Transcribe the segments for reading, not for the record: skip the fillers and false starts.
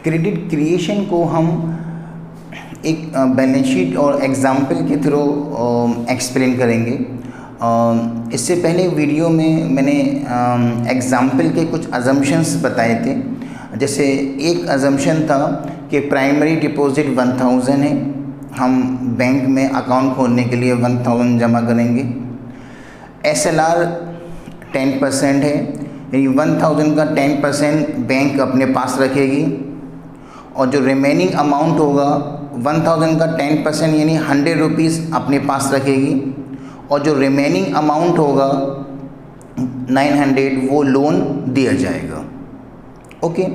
Credit creation को हम एक बैलेंस शीट और एग्जाम्पल के थ्रू एक्सप्लेन करेंगे। इससे पहले वीडियो में मैंने एग्जाम्पल के कुछ अजम्पशंस बताए थे। जैसे एक अजम्पशन था कि प्राइमरी डिपॉजिट 1000 है, हम बैंक में अकाउंट खोलने के लिए 1000 जमा करेंगे। SLR 10% है, यानी 1000 का 10% बैंक अपने पास रखेगी और जो रिमेनिंग अमाउंट होगा 1000 का 10% यानी 100 रुपीज़ अपने पास रखेगी और जो रिमेनिंग अमाउंट होगा 900 वो लोन दिया जाएगा। ओके,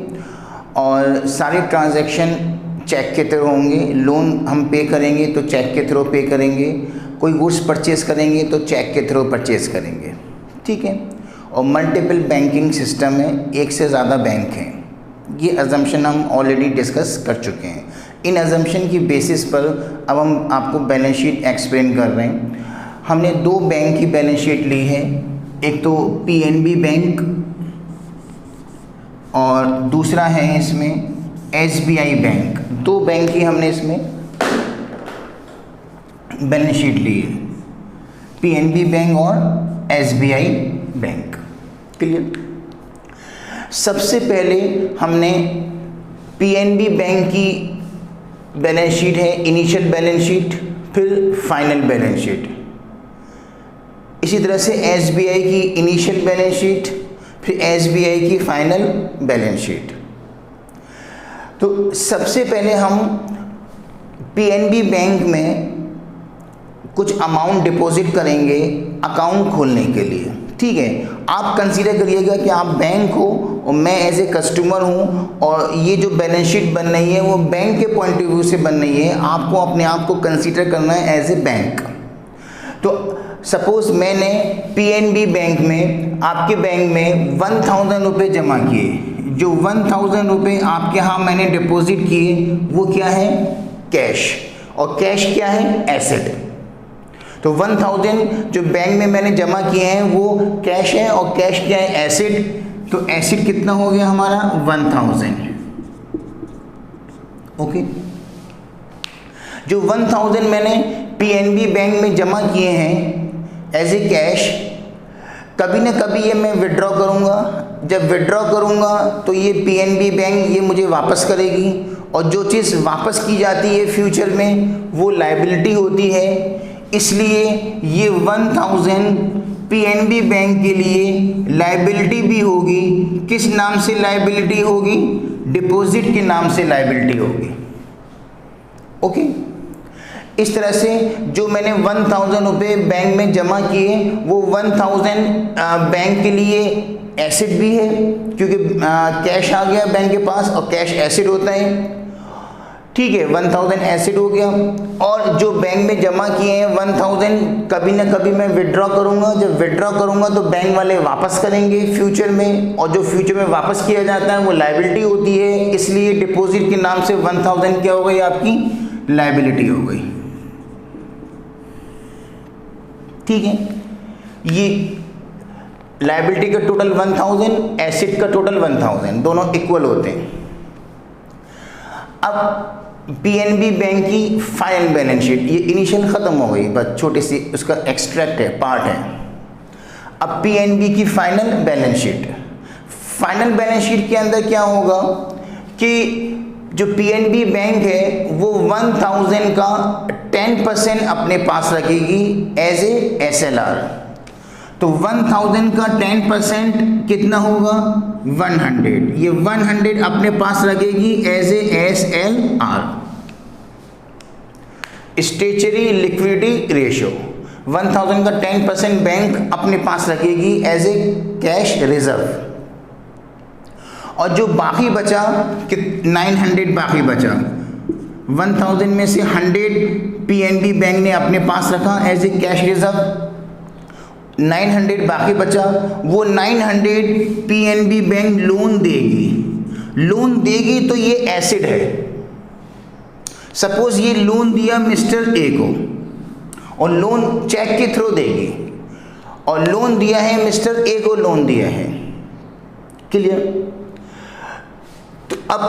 और सारे ट्रांजैक्शन चेक के थ्रू होंगे। लोन हम पे करेंगे तो चेक के थ्रू पे करेंगे, कोई गुड्स परचेज़ करेंगे तो चेक के थ्रू परचेज़ करेंगे, ठीक है। और मल्टीपल बैंकिंग सिस्टम में एक से ज़्यादा बैंक हैं। ये अजम्पशन हम ऑलरेडी डिस्कस कर चुके हैं। इन अजम्पशन की बेसिस पर अब हम आपको बैलेंस शीट एक्सप्लेन कर रहे हैं। हमने दो बैंक की बैलेंस शीट ली है, एक तो PNB बैंक और दूसरा है इसमें SBI बैंक। दो बैंक की हमने इसमें बैलेंस शीट ली है, PNB बैंक और SBI बैंक। क्लियर। सबसे पहले हमने PNB बैंक की बैलेंस शीट है, इनिशियल बैलेंस शीट, फिर फाइनल बैलेंस शीट। इसी तरह से SBI की इनिशियल बैलेंस शीट, फिर SBI की फाइनल बैलेंस शीट। तो सबसे पहले हम PNB बैंक में कुछ अमाउंट डिपॉजिट करेंगे अकाउंट खोलने के लिए, ठीक है। आप कंसीडर करिएगा कि आप बैंक हो और मैं एज ए कस्टमर हूँ और ये जो बैलेंस शीट बन रही है वो बैंक के पॉइंट ऑफ व्यू से बन रही है। आपको अपने आप को कंसीडर करना है एज ए बैंक। तो सपोज मैंने PNB बैंक में, आपके बैंक में 1000 रुपये जमा किए। जो 1000 रुपये आपके यहाँ मैंने डिपॉजिट किए वो क्या है? कैश। और कैश क्या है? एसेट। तो 1000 जो बैंक में मैंने जमा किए हैं वो कैश है और कैश क्या है? एसेट। तो एसेट कितना हो गया हमारा? 1000। ओके। जो 1000 मैंने PNB बैंक में जमा किए हैं एज ए कैश, कभी ना कभी ये मैं विड्रॉ करूँगा। जब विड्रॉ करूँगा तो ये PNB बैंक ये मुझे वापस करेगी और जो चीज़ वापस की जाती है फ्यूचर में वो लायबिलिटी होती है। इसलिए ये 1000 PNB बैंक के लिए लायबिलिटी भी होगी। किस नाम से लायबिलिटी होगी? डिपॉजिट के नाम से लायबिलिटी होगी। ओके। इस तरह से जो मैंने 1000 रुपये बैंक में जमा किए वो 1000 बैंक के लिए एसेट भी है, क्योंकि कैश आ गया बैंक के पास और कैश एसेट होता है, ठीक है। 1000 एसेट हो गया। और जो बैंक में जमा किए हैं 1000 कभी ना कभी मैं विड्रॉ करूंगा। जब विड्रॉ करूंगा तो बैंक वाले वापस करेंगे फ्यूचर में, और जो फ्यूचर में वापस किया जाता है वो लायबिलिटी होती है। इसलिए डिपॉजिट के नाम से 1000 क्या हो गई? आपकी लायबिलिटी हो गई, ठीक है। ये लायबिलिटी का टोटल 1000, एसेट का टोटल 1000, दोनों इक्वल होते हैं। अब PNB बैंक की फाइनल बैलेंस शीट, ये इनिशियल ख़त्म हो गई, बस छोटी सी उसका एक्सट्रैक्ट है, पार्ट है। अब PNB की final balance sheet, final balance sheet के अंदर क्या होगा कि जो PNB बैंक है वो 1000 का 10% अपने पास रखेगी एज ए SLR। तो 1000 का 10% कितना होगा? 100। ये 100 अपने पास रखेगी as a SLR, statutory liquidity ratio. 1000 का 10% बैंक अपने पास रखेगी एज ए कैश रिजर्व। और जो बाकी बचा कि 900 बाकी बचा, 1000 में से 100 PNB बैंक ने अपने पास रखा एज ए कैश रिजर्व, 900 बाकी बचा। वो 900 PNB बैंक लोन देगी। लोन देगी तो ये एसेट है। सपोज ये लोन दिया मिस्टर ए को और लोन चेक के थ्रू देगी, और लोन दिया है मिस्टर ए को, लोन दिया है। क्लियर। तो अब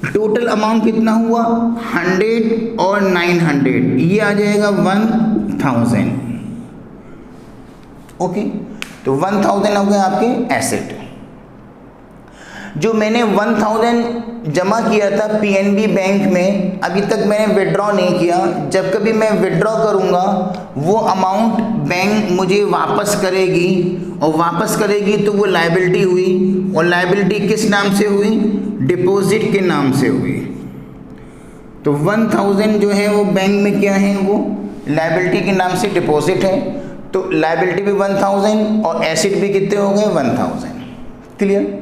टोटल अमाउंट कितना हुआ 100 और 900, ये आ जाएगा 1000। ओके, तो 1000 हो गए आपके एसेट। जो मैंने 1000 जमा किया था पीएनबी बैंक में, अभी तक मैंने विड्रॉ नहीं किया। जब कभी मैं विड्रॉ करूंगा वो अमाउंट बैंक मुझे वापस करेगी, और वापस करेगी तो वो लायबिलिटी हुई, और लायबिलिटी किस नाम से हुई, डिपॉजिट के नाम से हुई। तो 1000 जो है वो बैंक में क्या है, वो लायबिलिटी के नाम से डिपॉजिट है। तो लायबिलिटी भी 1000 और एसेट भी कितने हो गए 1000। क्लियर।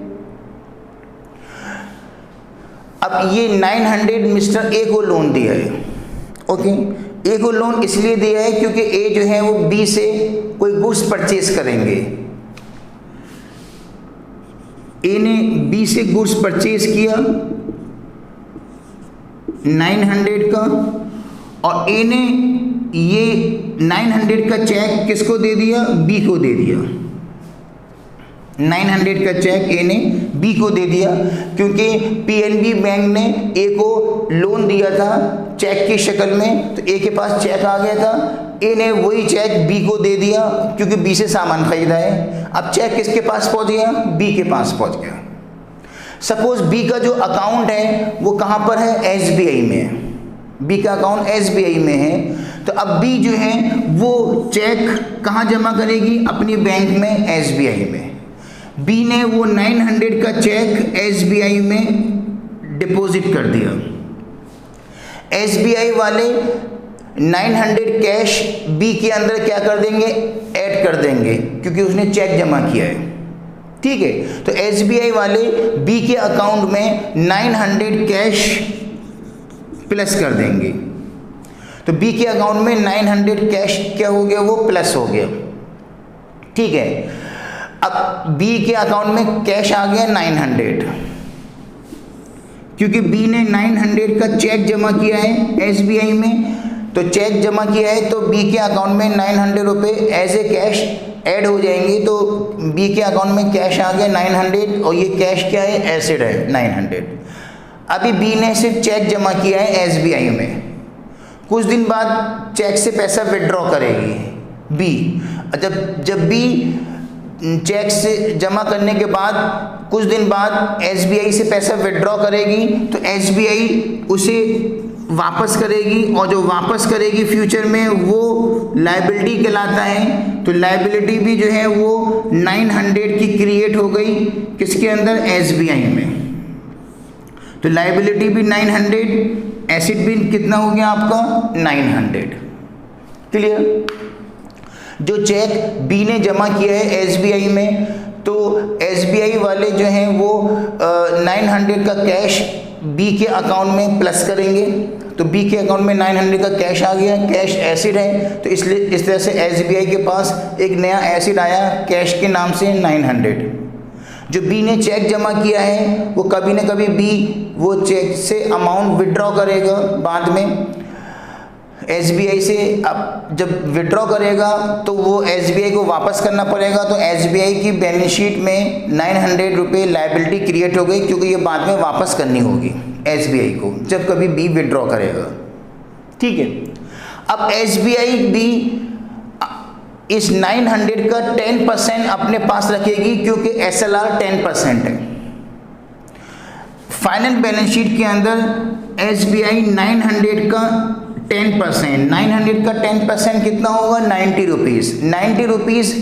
अब ये 900 मिस्टर ए को लोन दिया है। ओके, ए को लोन इसलिए दिया है क्योंकि ए जो है वो बी से कोई गुड्स परचेज करेंगे। ए ने बी से गुड्स परचेज किया 900 का, और ए ने ये 900 का चेक किसको दे दिया, बी को दे दिया। 900 का चेक ए ने बी को दे दिया, क्योंकि पीएनबी बैंक ने ए को लोन दिया था चेक की शक्ल में, तो ए के पास चेक आ गया था। ए ने वही चेक बी को दे दिया क्योंकि बी से सामान खरीदा है। अब चेक किसके पास पहुंच गया, बी के पास पहुंच गया। सपोज बी का जो अकाउंट है वो कहां पर है, एसबीआई में है। बी का अकाउंट एसबीआई में है, तो अब बी जो है वो चेक कहां जमा करेगी, अपनी बैंक में एसबीआई में। बी ने वो 900 का चेक एसबीआई में डिपॉजिट कर दिया। एसबीआई वाले 900 कैश बी के अंदर क्या कर देंगे, ऐड कर देंगे, क्योंकि उसने चेक जमा किया है। ठीक है, तो एसबीआई वाले बी के अकाउंट में 900 कैश प्लस कर देंगे। तो बी के अकाउंट में 900 कैश क्या हो गया, वो प्लस हो गया। ठीक है, अब बी के अकाउंट में कैश आ गया 900, क्योंकि बी ने 900 का चेक जमा किया है एसबीआई में। तो चेक जमा किया है तो बी के अकाउंट में 900 रुपये एज ए कैश ऐड हो जाएंगे। तो बी के अकाउंट में कैश आ गया 900, और ये कैश क्या है, एसेट है 900। अभी बी ने सिर्फ चेक जमा किया है एसबीआई में, कुछ दिन बाद चेक से पैसा विड्रॉ करेगी बी। जब बी चेक से जमा करने के बाद कुछ दिन बाद एसबीआई से पैसा विड्रॉ करेगी, तो एसबीआई उसे वापस करेगी, और जो वापस करेगी फ्यूचर में वो लायबिलिटी कहलाता है। तो लायबिलिटी भी जो है वो 900 की क्रिएट हो गई, किसके अंदर, एसबीआई में। तो लायबिलिटी भी 900, एसेट भी कितना हो गया आपका 900। क्लियर। जो चेक बी ने जमा किया है एसबीआई में, तो एसबीआई वाले जो हैं वो 900 का कैश बी के अकाउंट में प्लस करेंगे। तो बी के अकाउंट में 900 का कैश आ गया, कैश एसिड है, तो इसलिए इस तरह से एसबीआई के पास एक नया एसिड आया कैश के नाम से 900। जो बी ने चेक जमा किया है वो कभी ना कभी बी वो चेक से अमाउंट विड्रॉ करेगा बाद में एसबीआई से। अब जब विड्रॉ करेगा तो वो एसबीआई को वापस करना पड़ेगा। तो एसबीआई की बैलेंस शीट में 900 रुपये लायबिलिटी क्रिएट हो गई, क्योंकि ये बाद में वापस करनी होगी एसबीआई को जब कभी बी विड्रॉ करेगा। ठीक है, अब एसबीआई भी इस 900 का 10% अपने पास रखेगी, क्योंकि एसएलआर 10% है। फाइनल बैलेंस शीट के अंदर एसबीआई 900 का 10%, 900 का 10% कितना होगा 90 रुपीज़। 90 रुपीज़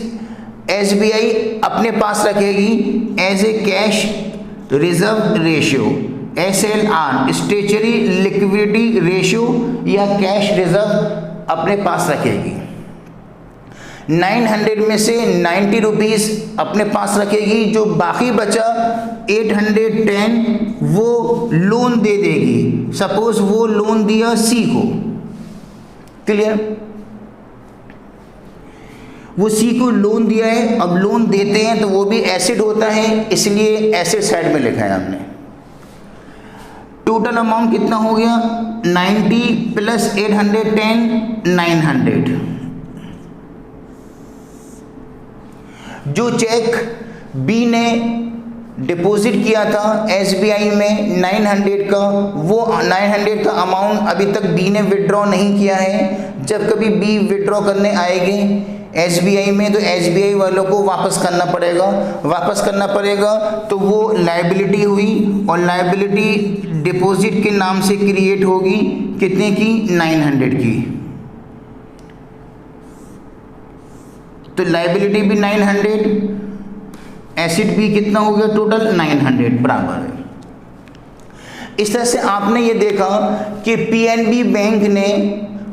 एसबीआई अपने पास रखेगी as a cash reserve ratio, SLR, statutory liquidity ratio, या कैश रिजर्व अपने पास रखेगी। 900 में से 90 रुपीज़ अपने पास रखेगी, जो बाकी बचा 810 वो लोन दे देगी। सपोज वो लोन दिया सी को, क्लियर, वो सी को लोन दिया है। अब लोन देते हैं तो वो भी एसिड होता है, इसलिए एसिड साइड में लिखा है हमने। टोटल अमाउंट कितना हो गया 90 प्लस 810 900। जो चेक बी ने डिपॉजिट किया था SBI में 900 का, वो 900 का अमाउंट अभी तक B ने विड्रॉ नहीं किया है। जब कभी B विड्रॉ करने आएंगे SBI में तो SBI वालों को वापस करना पड़ेगा, तो वो लायबिलिटी हुई और लायबिलिटी डिपॉजिट के नाम से क्रिएट होगी, कितने की, 900 की। तो लायबिलिटी भी 900, एसिड भी कितना हो गया, टोटल 900 बराबर है। इस तरह से आपने ये देखा कि PNB बैंक ने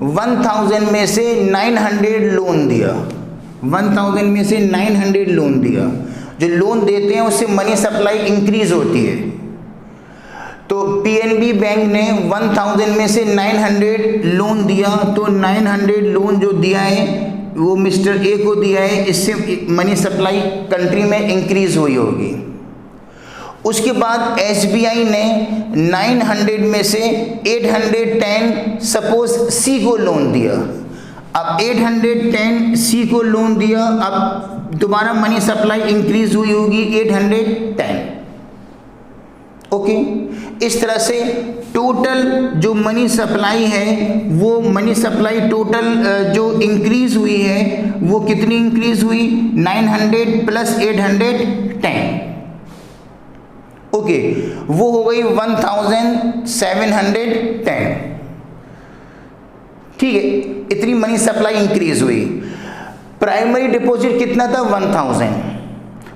1000 में से 900 लोन दिया, 1000 में से 900 लोन दिया। जो लोन देते हैं उससे मनी सप्लाई इंक्रीज होती है। तो PNB बैंक ने 1000 में से 900 लोन दिया, तो 900 लोन जो दिया है वो मिस्टर A को दिया है, इससे मनी सप्लाई कंट्री में इंक्रीज हुई होगी। उसके बाद SBI ने 900 में से 810 सपोज C को लोन दिया। अब 810 C को लोन दिया, अब दोबारा मनी सप्लाई इंक्रीज हुई होगी 810। ओके, इस तरह से टोटल जो मनी सप्लाई है, वो मनी सप्लाई टोटल जो इंक्रीज हुई है वो कितनी इंक्रीज हुई, 900 प्लस 810। ओके, वो हो गई 1710। ठीक है, इतनी मनी सप्लाई इंक्रीज हुई। प्राइमरी डिपॉजिट कितना था,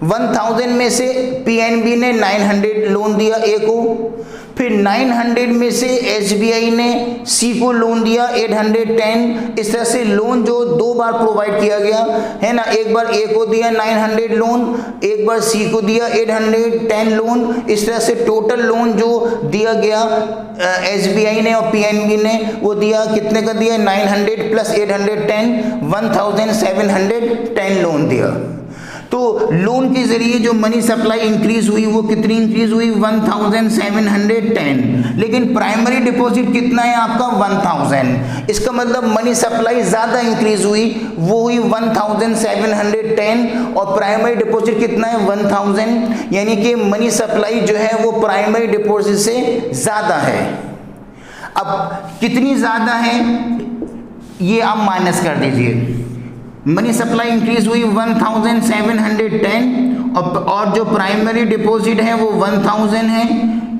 1000 में से PNB ने 900 लोन दिया A को, फिर 900 में से SBI ने C को लोन दिया 810। इस तरह से लोन जो दो बार प्रोवाइड किया गया है ना, एक बार A को दिया 900 लोन, एक बार C को दिया 810 लोन। इस तरह से टोटल लोन जो दिया गया SBI ने और PNB ने वो दिया, कितने का दिया, 900 प्लस 810, 1710 लोन दिया। तो लोन के जरिए जो मनी सप्लाई इंक्रीज हुई वो कितनी इंक्रीज हुई, 1710। लेकिन प्राइमरी डिपॉजिट कितना है आपका, 1000। इसका मतलब मनी सप्लाई ज़्यादा इंक्रीज हुई, वो हुई 1710 और प्राइमरी डिपॉजिट कितना है, 1000। यानी कि मनी सप्लाई जो है वो प्राइमरी डिपॉजिट से ज़्यादा है। अब कितनी ज़्यादा है ये आप माइनस कर दीजिए। मनी सप्लाई इंक्रीज हुई 1710 और जो प्राइमरी डिपॉजिट है वो 1000 है।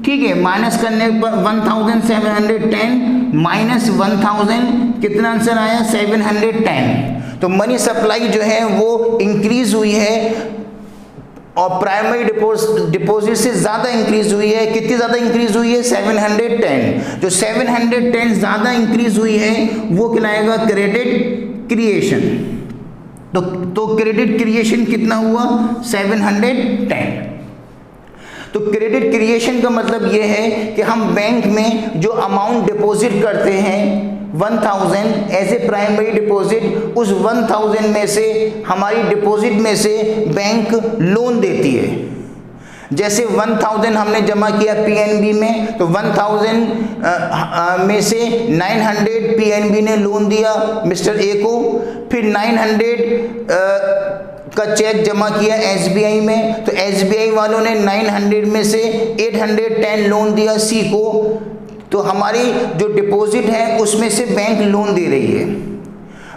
ठीक है, माइनस करने पर 1710 माइनस 1000 कितना आंसर आया, 710। तो मनी सप्लाई जो है वो इंक्रीज हुई है और प्राइमरी डिपॉजिट से ज़्यादा इंक्रीज हुई है। कितनी ज़्यादा इंक्रीज हुई है, 710। जो 710 ज़्यादा इंक्रीज हुई है वो कहलाएगा क्रेडिट क्रिएशन। तो क्रेडिट क्रिएशन कितना हुआ, 710। तो क्रेडिट क्रिएशन का मतलब ये है कि हम बैंक में जो अमाउंट डिपॉजिट करते हैं 1000 एज ए प्राइमरी डिपॉजिट, उस 1000 में से हमारी डिपॉजिट में से बैंक लोन देती है। जैसे 1000 हमने जमा किया PNB में, तो 1000 में से 900 PNB ने लोन दिया मिस्टर A को, फिर 900 का चेक जमा किया SBI में, तो SBI वालों ने 900 में से 810 लोन दिया C को। तो हमारी जो डिपॉजिट है उसमें से बैंक लोन दे रही है।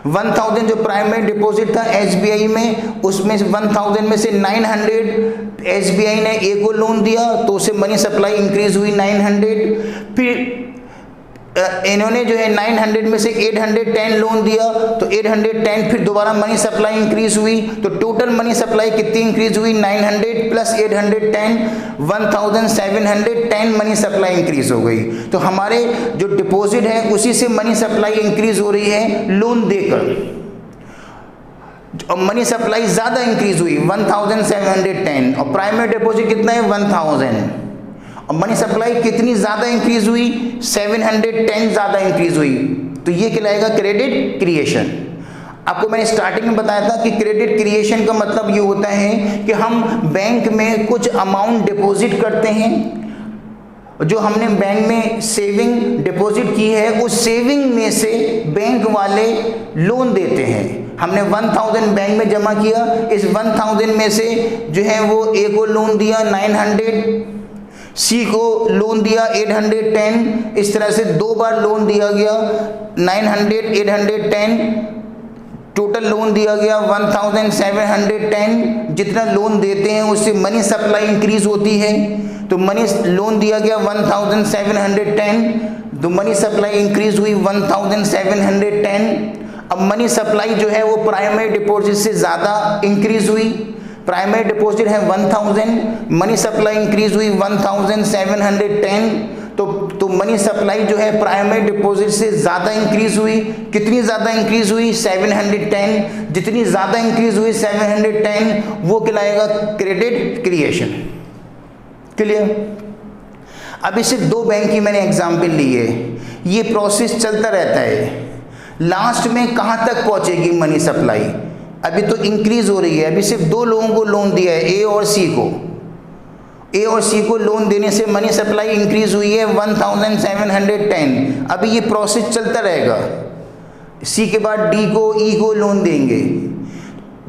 1000 जो प्राइमरी डिपॉजिट था SBI में, उसमें से 1000 में से 900 SBI ने A को लोन दिया, तो उसे मनी सप्लाई इंक्रीज हुई 900। फिर इन्होंने जो है 900 में से 810 लोन दिया, तो 810 फिर दोबारा मनी सप्लाई इंक्रीज हुई। तो टोटल मनी सप्लाई कितनी इंक्रीज हुई, 900 प्लस 810, 1710 मनी सप्लाई इंक्रीज हो गई। तो हमारे जो डिपॉजिट है उसी से मनी सप्लाई इंक्रीज हो रही है लोन देकर, और मनी सप्लाई ज़्यादा इंक्रीज हुई 1710 और प्राइमरी डिपॉजिट कितना है, 1000। और मनी सप्लाई कितनी ज़्यादा इंक्रीज हुई, 710 ज़्यादा इंक्रीज हुई। तो ये कहलाएगा क्रेडिट क्रिएशन। आपको मैंने स्टार्टिंग में बताया था कि क्रेडिट क्रिएशन का मतलब ये होता है कि हम बैंक में कुछ अमाउंट डिपॉजिट करते हैं, जो हमने बैंक में सेविंग डिपॉजिट की है, उस सेविंग में से बैंक वाले लोन देते हैं। हमने 1000 बैंक में जमा किया, इस 1000 में से जो है वो ए को लोन दिया 900, सी को लोन दिया 810, इस तरह से 2 बार लोन दिया गया 900 810, टोटल लोन दिया गया 1710। जितना लोन देते हैं उससे मनी सप्लाई इंक्रीज होती है, तो मनी लोन दिया गया 1710, तो मनी सप्लाई इंक्रीज हुई 1710। अब मनी सप्लाई जो है वो प्राइमरी डिपॉजिट से ज़्यादा इंक्रीज हुई, प्राइमरी डिपॉजिट है 1000, मनी सप्लाई इंक्रीज हुई 1710, तो मनी सप्लाई जो है प्राइमरी डिपॉजिट से ज़्यादा इंक्रीज हुई। कितनी ज़्यादा इंक्रीज हुई? 710। जितनी ज़्यादा इंक्रीज हुई 710 वो कहलाएगा क्रेडिट क्रिएशन। क्लियर? अब इसे 2 बैंक की मैंने एग्जाम्पल ली है, ये प्रोसेस चलता रहता है। लास्ट में कहाँ तक पहुँचेगी मनी सप्लाई? अभी तो इंक्रीज हो रही है, अभी सिर्फ 2 लोगों को लोन दिया है, ए और सी को। ए और सी को लोन देने से मनी सप्लाई इंक्रीज हुई है 1710। अभी ये प्रोसेस चलता रहेगा, सी के बाद डी को, ई को लोन देंगे,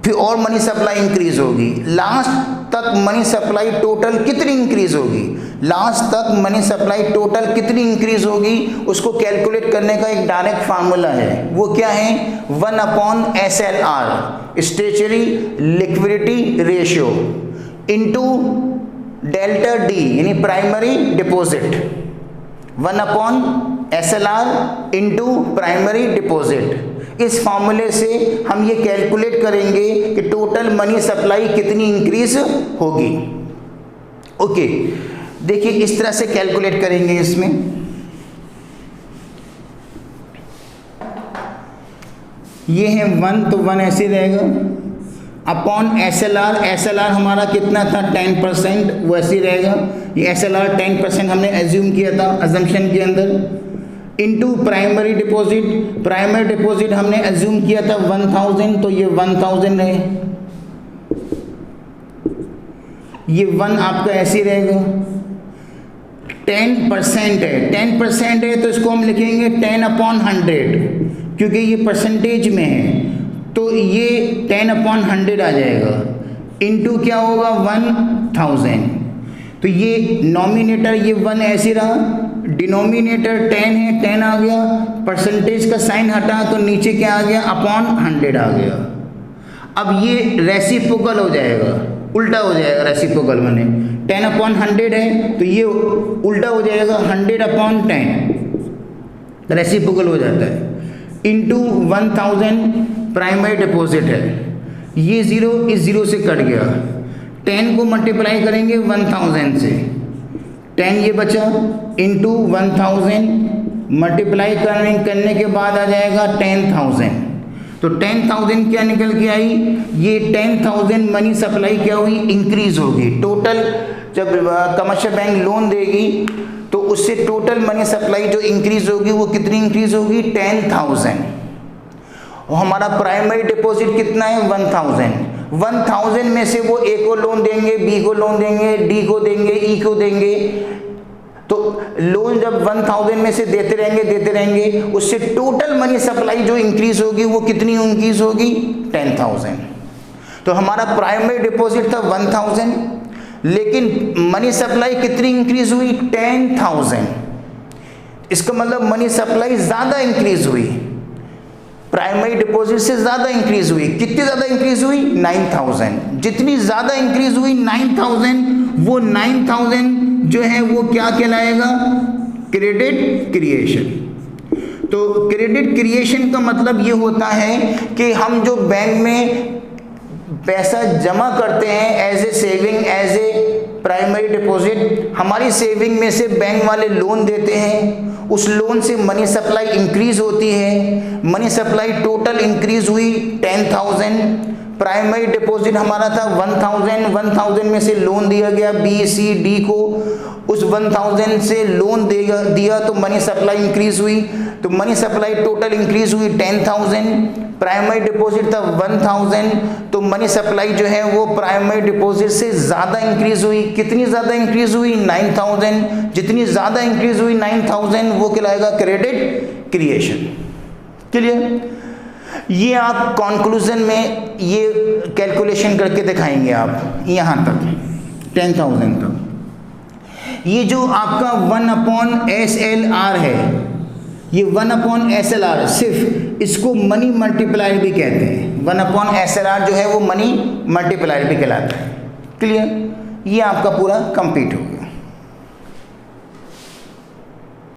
फिर और मनी सप्लाई इंक्रीज होगी। लास्ट तक मनी सप्लाई टोटल कितनी इंक्रीज होगी? लास्ट तक मनी सप्लाई टोटल कितनी इंक्रीज होगी उसको कैलकुलेट करने का एक डायरेक्ट फार्मूला है। वो क्या है? 1/SLR, statutory liquidity ratio, into delta D यानी primary deposit. 1/SLR into primary deposit. इस फॉर्मूले से हम ये कैलकुलेट करेंगे कि टोटल मनी सप्लाई कितनी इंक्रीज होगी। ओके, देखिए इस तरह से कैलकुलेट करेंगे। इसमें ये है 1, तो 1 ऐसे रहेगा अपॉन SLR। SLR हमारा कितना था? 10%, वो ऐसे रहेगा। ये SLR 10% हमने एज्यूम किया था अजम्पशन के अंदर, into primary deposit. Primary deposit हमने एज्यूम किया था 1000, तो ये 1000 है। ये 1 आपका ऐसे रहेगा। 10% है, 10% है तो इसको हम लिखेंगे 10/100, क्योंकि ये परसेंटेज में है, तो ये 10/100 आ जाएगा। इनटू क्या होगा? 1000। तो ये नॉमिनेटर ये 1 ऐसे रहा, डिनोमिनेटर 10 है, 10 आ गया, परसेंटेज का साइन हटा तो नीचे क्या आ गया? अपॉन 100 आ गया। अब ये रेसिप्रोकल हो जाएगा, उल्टा हो जाएगा। रेसिप्रोकल माने 10/100 है तो ये उल्टा हो जाएगा 100/10, रेसिप्रोकल हो जाता है। इनटू 1000 प्राइमरी डिपॉजिट है, ये 0 इस 0 से कट गया। 10 को मल्टीप्लाई करेंगे 1000 से, 10 ये बचा, इंटू 1000 मल्टीप्लाई करने के बाद आ जाएगा 10,000। तो 10,000 क्या निकल के आई? ये 10,000 मनी सप्लाई क्या हुई? इंक्रीज होगी। टोटल जब कमर्शियल बैंक लोन देगी तो उससे टोटल मनी सप्लाई जो इंक्रीज होगी वो कितनी इंक्रीज होगी? 10,000। और हमारा प्राइमरी डिपॉजिट कितना है? 1000। 1000 में से वो ए को लोन देंगे, बी को लोन देंगे, डी को देंगे, ई को देंगे। तो लोन जब 1000 में से देते रहेंगे, उससे टोटल मनी सप्लाई जो इंक्रीज होगी वो कितनी इंक्रीज होगी? 10,000। तो हमारा प्राइमरी डिपॉजिट था 1000, लेकिन मनी सप्लाई कितनी इंक्रीज हुई? 10,000। इसका मतलब मनी सप्लाई ज़्यादा इंक्रीज हुई, प्राइमरी डिपॉजिट से ज़्यादा इंक्रीज हुई। कितनी ज़्यादा इंक्रीज हुई? 9000। जितनी ज़्यादा इंक्रीज हुई 9000, वो 9000 जो है वो क्या कहलाएगा? Credit creation. तो क्रेडिट क्रिएशन का मतलब ये होता है कि हम जो बैंक में पैसा जमा करते हैं as a saving, as a primary deposit, हमारी सेविंग में से बैंक वाले लोन देते हैं, उस लोन से मनी सप्लाई इंक्रीज होती है। मनी सप्लाई टोटल इंक्रीज हुई 10,000। प्राइमरी डिपॉजिट हमारा था 1000, 1000 में से लोन दिया गया बी सी डी को, उस 1000 से लोन दिया तो मनी सप्लाई इंक्रीज हुई, तो मनी सप्लाई टोटल इंक्रीज हुई 10,000। प्राइमरी डिपॉजिट था 1000, तो मनी सप्लाई जो है वो प्राइमरी डिपॉजिट से ज़्यादा इंक्रीज हुई। कितनी ज़्यादा इंक्रीज हुई? 9000। जितनी ज़्यादा इंक्रीज हुई 9000 वो कहलाएगा क्रेडिट क्रिएशन। क्लियर? ये आप कंक्लूजन में ये कैलकुलेशन करके दिखाएंगे आप यहाँ तक 10,000 तक। ये जो आपका 1/SLR है, ये 1/SLR सिर्फ इसको मनी मल्टीप्लायर भी कहते हैं। 1/SLR जो है वो मनी मल्टीप्लायर भी कहलाता है। क्लियर? ये आपका पूरा कंप्लीट हो गया।